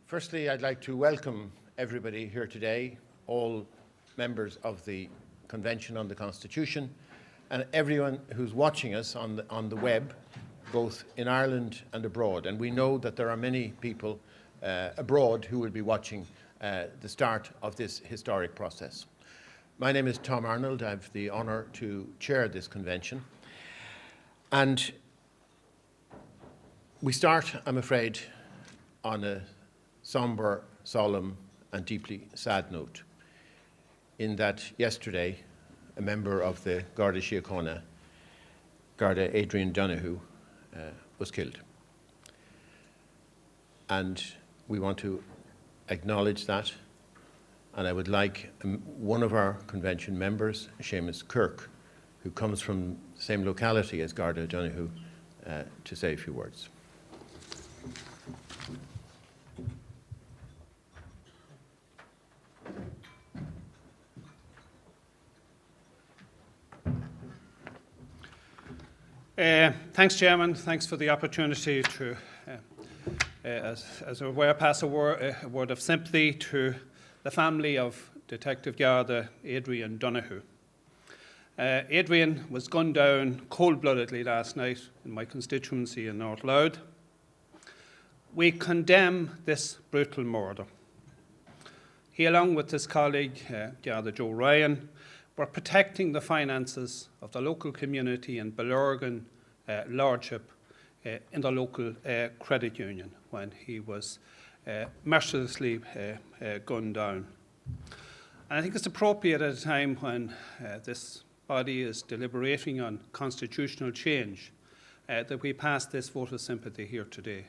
Firstly, I'd like to welcome everybody here today, all members of the Convention on the Constitution, and everyone who's watching us on the web, both in Ireland and abroad. And we know that there are many people abroad who will be watching the start of this historic process. My name is Tom Arnold. I have the honour to chair this convention. And we start, I'm afraid, on a sombre, solemn and deeply sad note, in that yesterday a member of the Garda Síochána, Garda Adrian Donoghue, was killed. And we want to acknowledge that, and I would like one of our convention members, Seamus Kirk, who comes from the same locality as Garda Donoghue, to say a few words. Thanks, Chairman. Thanks for the opportunity to, as a way, pass a word of sympathy to the family of Detective Garda Adrian Donoghue. Adrian was gunned down cold-bloodedly last night in my constituency in North Louth. We condemn this brutal murder. He, along with his colleague, Garda Joe Ryan, were protecting the finances of the local community in Bellorgan Lordship in the local credit union when he was mercilessly gunned down. And I think it's appropriate at a time when this body is deliberating on constitutional change that we pass this vote of sympathy here today,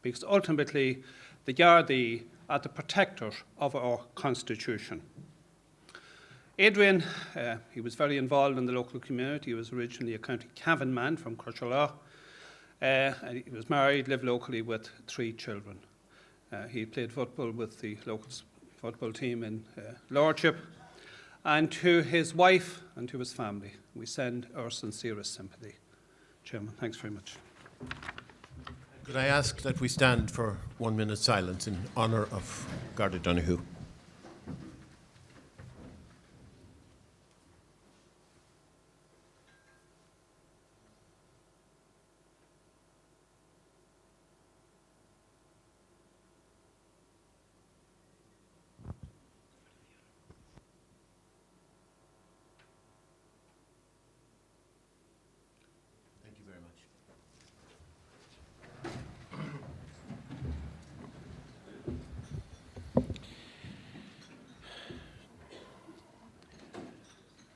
because ultimately the Gardaí are the protector of our constitution. Adrian, he was very involved in the local community. He was originally a County Cavan man from Crushalaw. He was married, lived locally with 3 children. He played football with the local football team in Lordship. And to his wife and to his family, we send our sincerest sympathy. Chairman, thanks very much. Could I ask that we stand for 1 minute silence in honour of Garda Donoghue?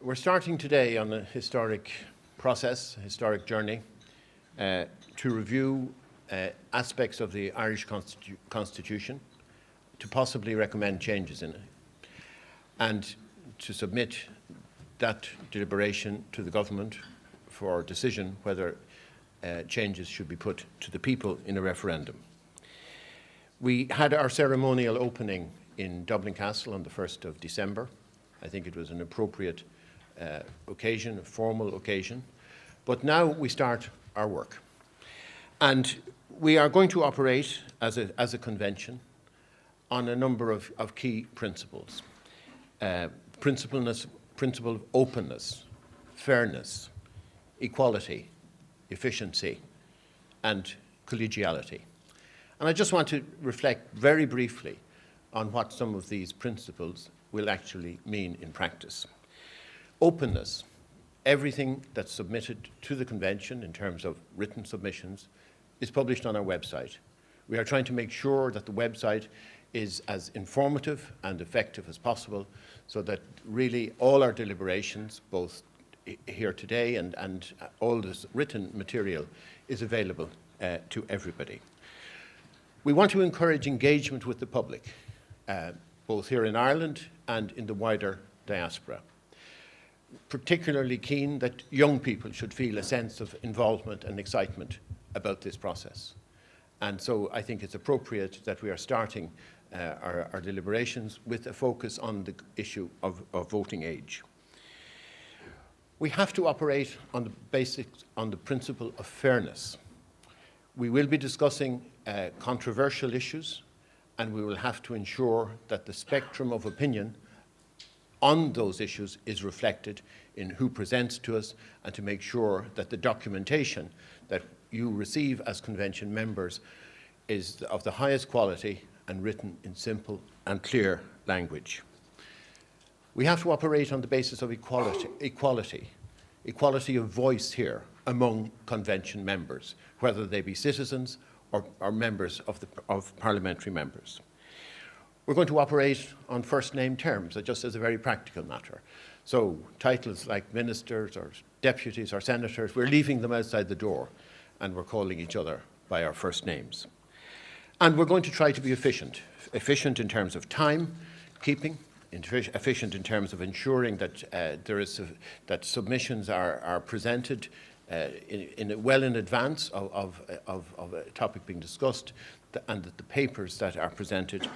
We're starting today on a historic process, a historic journey, to review aspects of the Irish Constitution, to possibly recommend changes in it, and to submit that deliberation to the government for decision whether changes should be put to the people in a referendum. We had our ceremonial opening in Dublin Castle on the 1st of December. I think it was an appropriate occasion, a formal occasion. But now we start our work. And we are going to operate as a convention on a number of key principles. Principle of openness, fairness, equality, efficiency, and collegiality. And I just want to reflect very briefly on what some of these principles will actually mean in practice. Openness. Everything that's submitted to the convention in terms of written submissions is published on our website. We are trying to make sure that the website is as informative and effective as possible so that really all our deliberations, both here today and all this written material, is available to everybody. We want to encourage engagement with the public, both here in Ireland and in the wider diaspora. Particularly keen that young people should feel a sense of involvement and excitement about this process. And so I think it's appropriate that we are starting our deliberations with a focus on the issue of voting age. We have to operate on the principle of fairness. We will be discussing controversial issues and we will have to ensure that the spectrum of opinion on those issues is reflected in who presents to us, and to make sure that the documentation that you receive as convention members is of the highest quality and written in simple and clear language. We have to operate on the basis of equality of voice here among convention members, whether they be citizens or members of parliamentary members. We're going to operate on first name terms, just as a very practical matter. So titles like ministers or deputies or senators, we're leaving them outside the door, and we're calling each other by our first names. And we're going to try to be efficient in terms of time keeping, efficient in terms of ensuring that that submissions are presented well in advance of a topic being discussed, and that the papers that are presented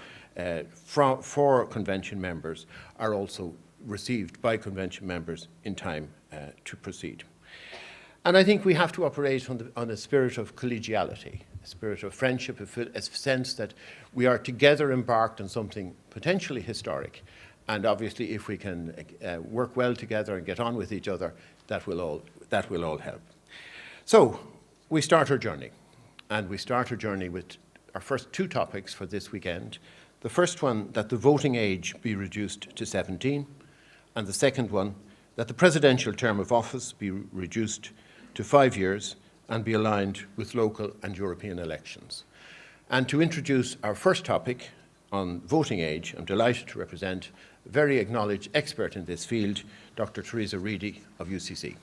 for convention members are also received by convention members in time to proceed. And I think we have to operate on a spirit of collegiality, a spirit of friendship, a sense that we are together embarked on something potentially historic. And obviously, if we can work well together and get on with each other, that will all help. So we start our journey, and we start our journey with our first two topics for this weekend. The first one, that the voting age be reduced to 17, and the second one, that the presidential term of office be reduced to 5 years and be aligned with local and European elections. And to introduce our first topic on voting age, I'm delighted to represent a very acknowledged expert in this field, Dr. Teresa Reedy of UCC.